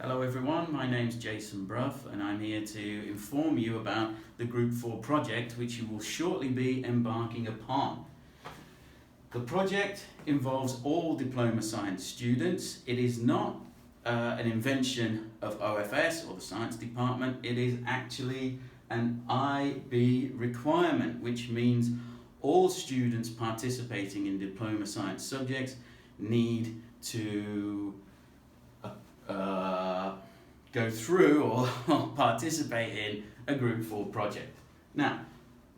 Hello everyone, my name's Jason Bruff and I'm here to inform you about the Group 4 project which you will shortly be embarking upon. The project involves all Diploma Science students. It is not an invention of OFS or the Science Department, it is actually an IB requirement, which means all students participating in Diploma Science subjects need to go through or participate in a Group 4 project. Now,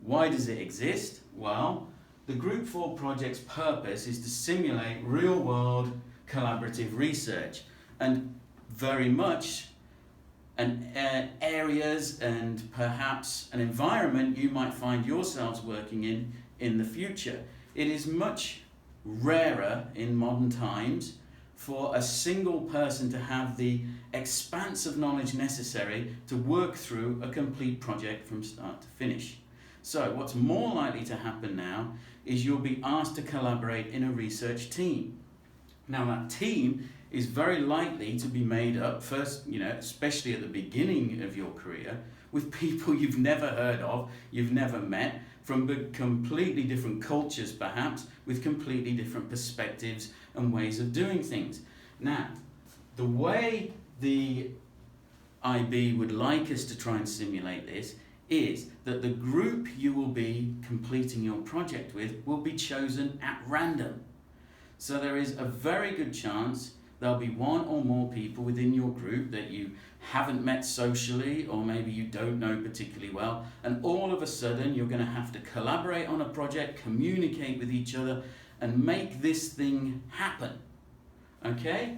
why does it exist? Well, the Group 4 project's purpose is to simulate real-world collaborative research and very much areas and perhaps an environment you might find yourselves working in the future. It is much rarer in modern times for a single person to have the expanse of knowledge necessary to work through a complete project from start to finish. So what's more likely to happen now is you'll be asked to collaborate in a research team. Now that team is very likely to be made up first, especially at the beginning of your career, with people you've never heard of, you've never met, from completely different cultures perhaps, with completely different perspectives and ways of doing things. Now, the way the IB would like us to try and simulate this is that the group you will be completing your project with will be chosen at random. So there is a very good chance there'll be one or more people within your group that you haven't met socially or maybe you don't know particularly well, and all of a sudden you're going to have to collaborate on a project, communicate with each other and make this thing happen. Okay?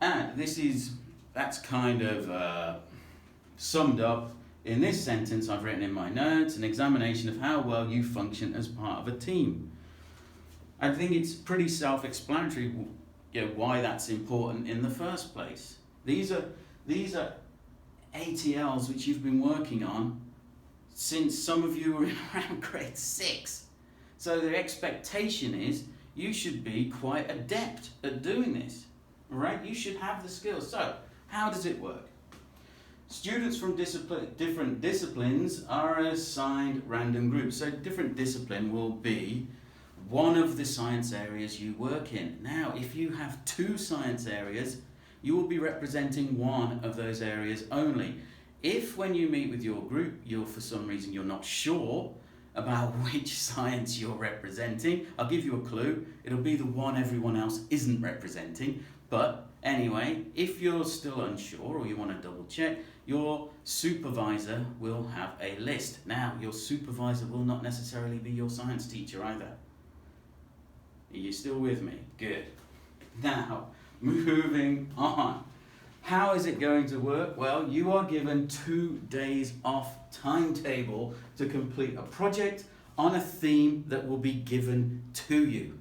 And that's kind of summed up in this sentence I've written in my notes: an examination of how well you function as part of a team. I think it's pretty self-explanatory why that's important in the first place. These are ATLs which you've been working on since some of you were in around grade 6. So the expectation is you should be quite adept at doing this, right? You should have the skills. So how does it work? Students from different disciplines are assigned random groups. So different discipline will be one of the science areas you work in. Now, if you have 2 science areas, you will be representing one of those areas only. If when you meet with your group, for some reason you're not sure about which science you're representing, I'll give you a clue. It'll be the one everyone else isn't representing. But anyway, if you're still unsure or you want to double check, your supervisor will have a list. Now, your supervisor will not necessarily be your science teacher either. Are you still with me? Good. Now, moving on. How is it going to work? Well, you are given 2 days off timetable to complete a project on a theme that will be given to you.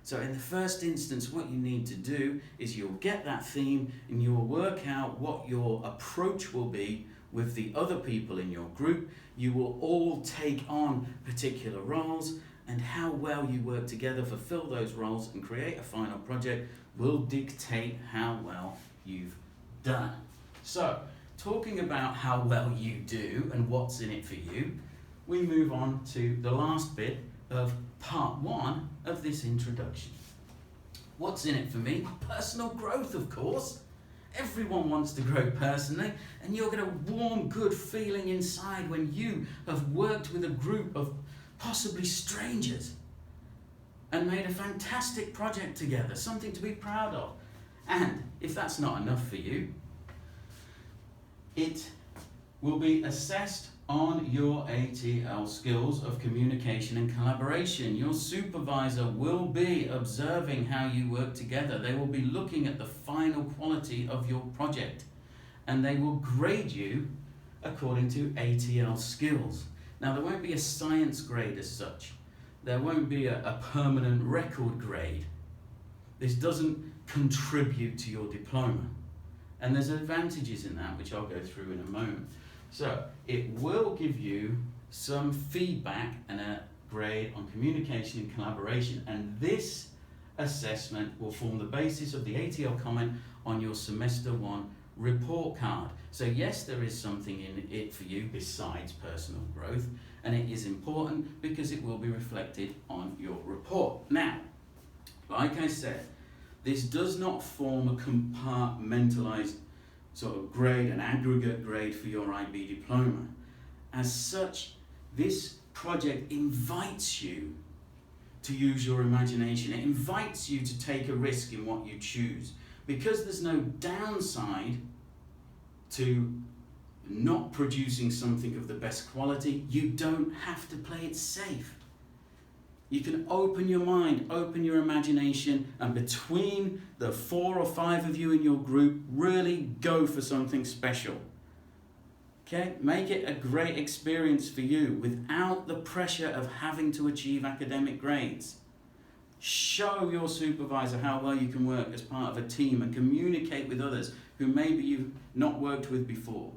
So in the first instance, what you need to do is you'll get that theme and you'll work out what your approach will be with the other people in your group. You will all take on particular roles, and how well you work together, fulfill those roles and create a final project will dictate how well you've done. So, talking about how well you do and what's in it for you, we move on to the last bit of part 1 of this introduction. What's in it for me? Personal growth, of course. Everyone wants to grow personally, and you'll get a warm, good feeling inside when you have worked with a group of possibly strangers and made a fantastic project together, something to be proud of. And if that's not enough for you, it will be assessed on your ATL skills of communication and collaboration. Your supervisor will be observing how you work together. They will be looking at the final quality of your project, and they will grade you according to ATL skills. Now, there won't be a science grade as such. There won't be a permanent record grade. This doesn't contribute to your diploma. And there's advantages in that, which I'll go through in a moment. So, it will give you some feedback and a grade on communication and collaboration. And this assessment will form the basis of the ATL comment on your semester 1 report card. So yes, there is something in it for you besides personal growth, and it is important because it will be reflected on your report. Now, like I said, this does not form a compartmentalized sort of grade, an aggregate grade for your IB diploma. As such, this project invites you to use your imagination. It invites you to take a risk in what you choose. Because there's no downside to not producing something of the best quality, you don't have to play it safe. You can open your mind, open your imagination, and between the 4 or 5 of you in your group, really go for something special. Okay? Make it a great experience for you without the pressure of having to achieve academic grades. Show your supervisor how well you can work as part of a team and communicate with others who maybe you've not worked with before.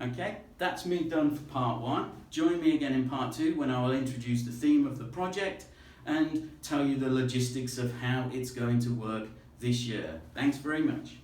Okay, that's me done for part 1. Join me again in part 2 when I will introduce the theme of the project and tell you the logistics of how it's going to work this year. Thanks very much.